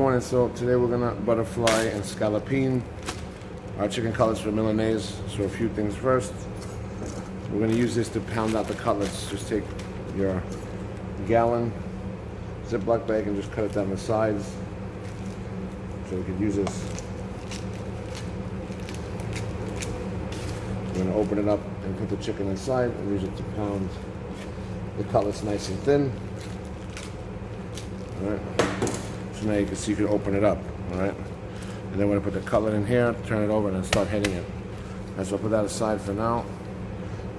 Morning. So today we're gonna butterfly and scallopine our chicken cutlets for Milanese. So a few things first. We're gonna use this to pound out the cutlets. Just take your gallon Ziploc bag and just cut it down the sides. So we could use this. We're gonna open it up and put the chicken inside and use it to pound the cutlets nice and thin. All right. So now you can see you can open it up. All right. And then we're gonna put the cutlet in here, turn it over, and then start hitting it. All right, so I'll put that aside for now.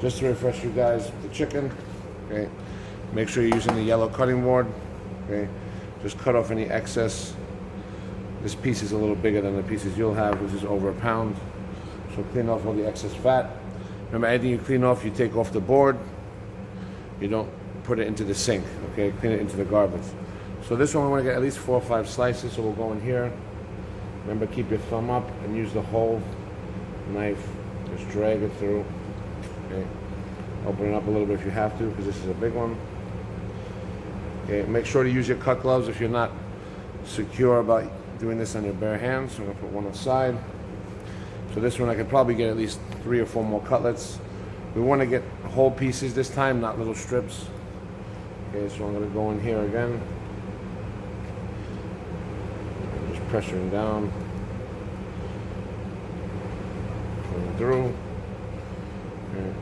Just to refresh you guys, the chicken. Okay. Make sure you're using the yellow cutting board. Okay. Just cut off any excess. This piece is a little bigger than the pieces you'll have, which is over a pound. So clean off all the excess fat. Remember, anything you clean off, you take off the board. You don't put it into the sink, okay? Clean it into the garbage. So this one, we want to get at least 4 or 5 slices, so we'll go in here. Remember, keep your thumb up and use the whole knife. Just drag it through, okay? Open it up a little bit if you have to, because this is a big one. Okay, make sure to use your cut gloves if you're not secure about doing this on your bare hands. So I'm gonna put one aside. So this one I could probably get at least 3 or 4 more cutlets. We want to get whole pieces this time, not little strips. Okay, so I'm going to go in here again. Just pressuring down. Pulling through. Okay.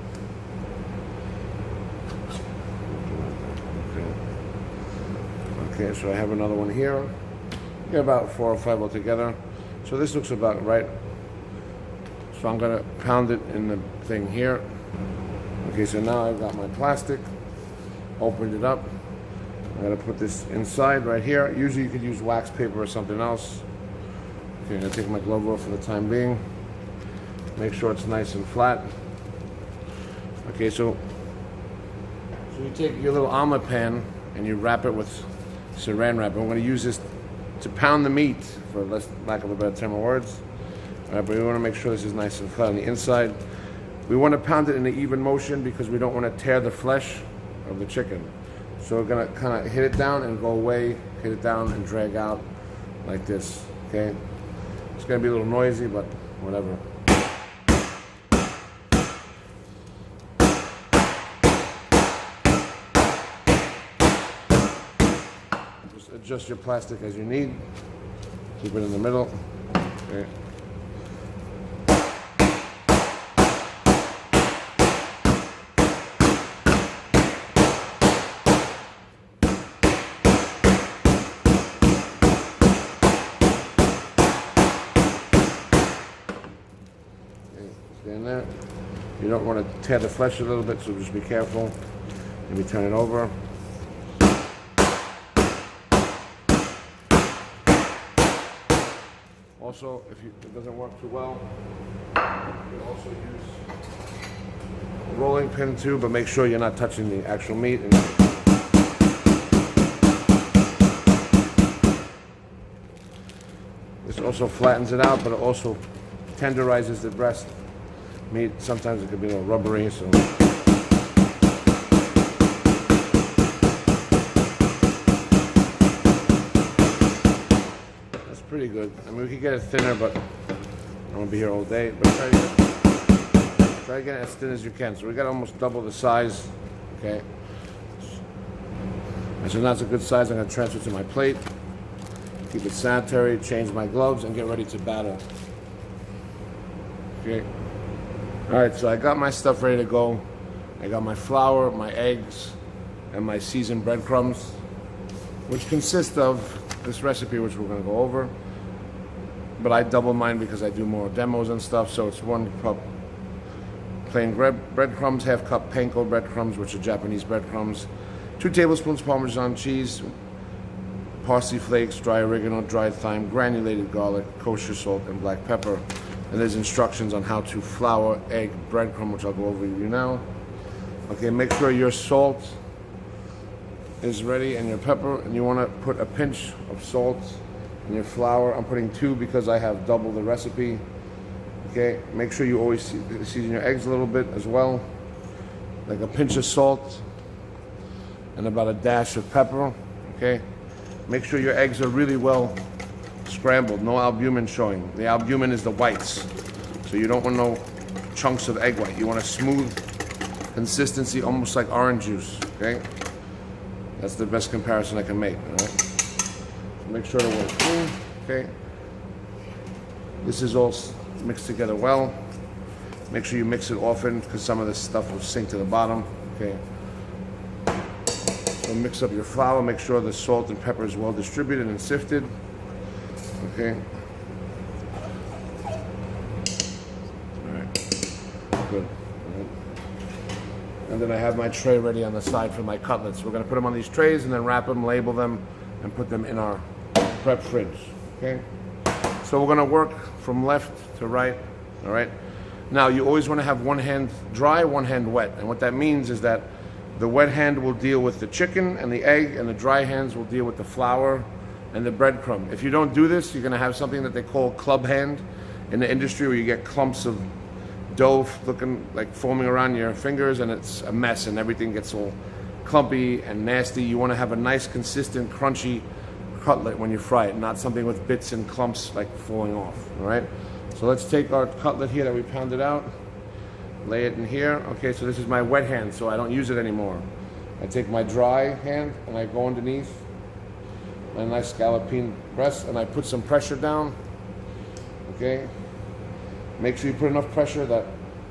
Okay, so I have another one here. Yeah, about 4 or 5 altogether. So this looks about right. So I'm gonna pound it in the thing here. Okay, so now I've got my plastic, opened it up. I'm gonna put this inside right here. Usually you could use wax paper or something else. Okay, I'm gonna take my glove off for the time being. Make sure it's nice and flat. Okay, so you take your little omelet pan and you wrap it with saran wrap. I'm gonna use this to pound the meat, for lack of a better term of words. But we want to make sure this is nice and flat on the inside. We want to pound it in an even motion because we don't want to tear the flesh of the chicken. So we're going to kind of hit it down and go away, hit it down and drag out like this, okay? It's going to be a little noisy, but whatever. Just adjust your plastic as you need. Keep it in the middle, okay? In there. You don't want to tear the flesh a little bit, so just be careful. Maybe turn it over. Also, if it doesn't work too well, you can also use a rolling pin too, but make sure you're not touching the actual meat. This also flattens it out, but it also tenderizes the breast meat. Sometimes it could be a little rubbery, so that's pretty good. I mean, we could get it thinner, but I won't be here all day. But try to get it as thin as you can. So we got almost double the size. Okay. So that's a good size. I'm going to transfer it to my plate. Keep it sanitary. Change my gloves and get ready to batter. Okay. All right, so I got my stuff ready to go. I got my flour, my eggs, and my seasoned breadcrumbs, which consist of this recipe, which we're gonna go over. But I double mine because I do more demos and stuff, so it's 1 cup plain breadcrumbs, 1/2 cup panko breadcrumbs, which are Japanese breadcrumbs, 2 tablespoons Parmesan cheese, parsley flakes, dry oregano, dried thyme, granulated garlic, kosher salt, and black pepper. And there's instructions on how to flour, egg, breadcrumb, which I'll go over with you now. Okay, make sure your salt is ready and your pepper, and you want to put a pinch of salt in your flour. I'm putting 2 because I have double the recipe. Okay, make sure you always season your eggs a little bit as well, like a pinch of salt and about a dash of pepper. Okay, make sure your eggs are really well scrambled, no albumin showing. The albumin is the whites. So you don't want no chunks of egg white. You want a smooth consistency, almost like orange juice, okay? That's the best comparison I can make, all right? So make sure to work through, okay? This is all mixed together well. Make sure you mix it often because some of this stuff will sink to the bottom, okay? So mix up your flour, make sure the salt and pepper is well distributed and sifted, okay? All right, good. All right. And then I have my tray ready on the side for my cutlets. We're gonna put them on these trays and then wrap them, label them, and put them in our prep fridge, okay? So we're gonna work from left to right, all right? Now you always wanna have one hand dry, one hand wet. And what that means is that the wet hand will deal with the chicken and the egg, and the dry hands will deal with the flour and the breadcrumb. If you don't do this, you're gonna have something that they call club hand in the industry, where you get clumps of dough looking like foaming around your fingers, and it's a mess and everything gets all clumpy and nasty. You wanna have a nice, consistent, crunchy cutlet when you fry it, not something with bits and clumps like falling off, all right? So let's take our cutlet here that we pounded out, lay it in here. Okay, so this is my wet hand, so I don't use it anymore. I take my dry hand and I go underneath my nice scallopine breast and I put some pressure down, okay? Make sure you put enough pressure that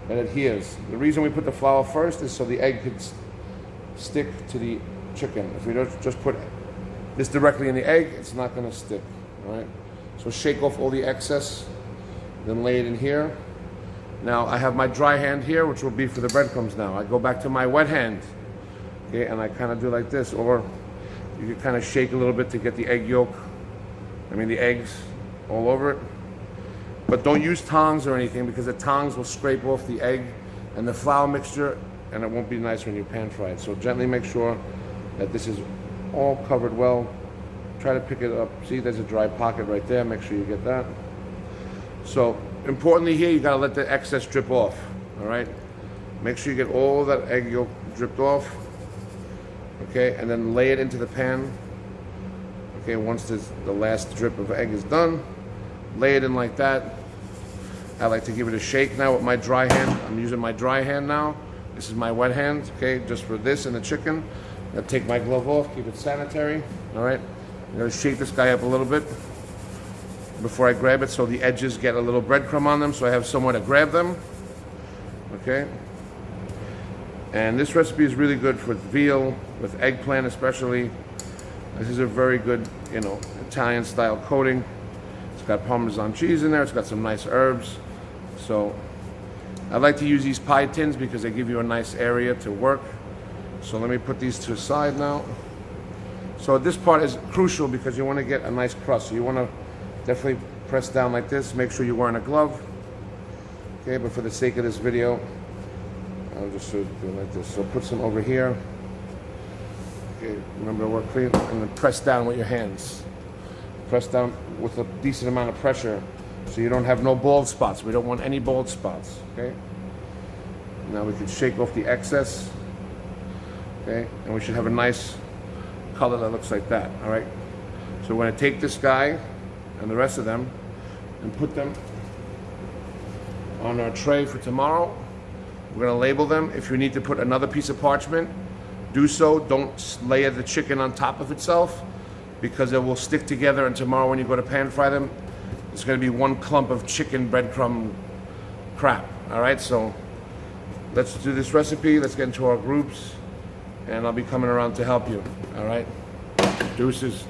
it adheres. The reason we put the flour first is so the egg could stick to the chicken. If we don't just put this directly in the egg, it's not gonna stick, all right? So shake off all the excess, then lay it in here. Now I have my dry hand here, which will be for the breadcrumbs now. I go back to my wet hand, okay, and I kind of do like this, or you can kind of shake a little bit to get the egg yolk, the eggs all over it. But don't use tongs or anything, because the tongs will scrape off the egg and the flour mixture, and it won't be nice when you pan fry it. So gently make sure that this is all covered well. Try to pick it up. See, there's a dry pocket right there. Make sure you get that. So importantly here, you gotta let the excess drip off, all right? Make sure you get all that egg yolk dripped off, okay? And then lay it into the pan, okay? Once the last drip of egg is done, lay it in like that. I like to give it a shake now with my dry hand. I'm using my dry hand now. This is my wet hand, okay? Just for this and the chicken. I'm gonna take my glove off, keep it sanitary, all right? I'm gonna shake this guy up a little bit before I grab it, so the edges get a little breadcrumb on them, so I have somewhere to grab them, okay? And this recipe is really good for veal, with eggplant especially. This is a very good, Italian style coating. It's got Parmesan cheese in there, it's got some nice herbs. So I like to use these pie tins because they give you a nice area to work. So let me put these to the side now. So this part is crucial because you want to get a nice crust. So you want to definitely press down like this. Make sure you're wearing a glove. Okay, but for the sake of this video, I'll just do it like this. So put some over here. Okay, remember to work clean, and then press down with your hands. Press down with a decent amount of pressure so you don't have no bald spots. We don't want any bald spots, okay? Now we can shake off the excess, okay? And we should have a nice color that looks like that, all right? So we're gonna take this guy and the rest of them and put them on our tray for tomorrow. We're gonna label them. If you need to put another piece of parchment, do so. Don't layer the chicken on top of itself because it will stick together, and tomorrow when you go to pan fry them, it's gonna be one clump of chicken breadcrumb crap, all right? So let's do this recipe. Let's get into our groups, and I'll be coming around to help you, all right? Deuces.